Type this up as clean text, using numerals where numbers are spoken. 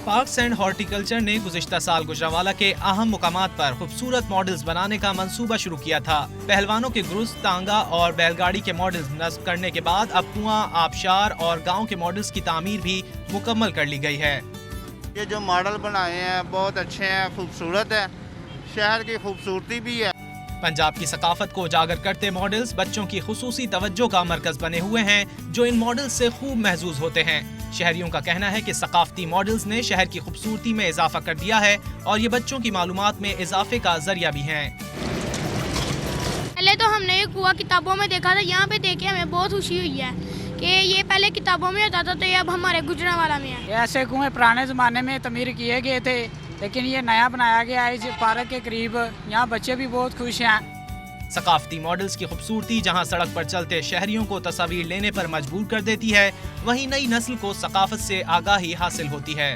Parks and horticulture ने गुज़िश्ता साल गुजरांवाला के अहम मुकामात पर खूबसूरत मॉडल्स बनाने का मंसूबा शुरू किया था। पहलवानों के गुरुज, तांगा और बैलगाड़ी के मॉडल्स नस्ब करने के बाद अब कुआं, आबशार और गांव के मॉडल्स की तामीर भी मुकम्मल कर ली गई है। ये जो मॉडल बनाए हैं बहुत अच्छे हैं, खूबसूरत है, शहर की खूबसूरती भी है। पंजाब की सकाफत को उजागर करते मॉडल्स बच्चों की खुसूसी तवज्जो का मरकज बने हुए हैं, जो इन मॉडल्स से खूब महजूज होते हैं। शहरियों का कहना है कि सकाफती मॉडल्स ने शहर की खूबसूरती में इजाफा कर दिया है और ये बच्चों की मालूमात में इजाफे का जरिया भी हैं। पहले तो हमने ये कुआं किताबों में देखा था, यहाँ पे देखे हमें बहुत खुशी हुई है कि ये पहले किताबों में होता था तो ये अब हमारे गुजरांवाला में है। ऐसे कुएं पुराने ज़माने में तमीर किए गए थे, लेकिन ये नया बनाया गया है इस पार्क के करीब। यहाँ बच्चे भी बहुत खुश हैं। सकाफती मॉडल्स की खूबसूरती जहां सड़क पर चलते शहरियों को तस्वीर लेने पर मजबूर कर देती है, वहीं नई नस्ल को सकाफत से आगाही हासिल होती है।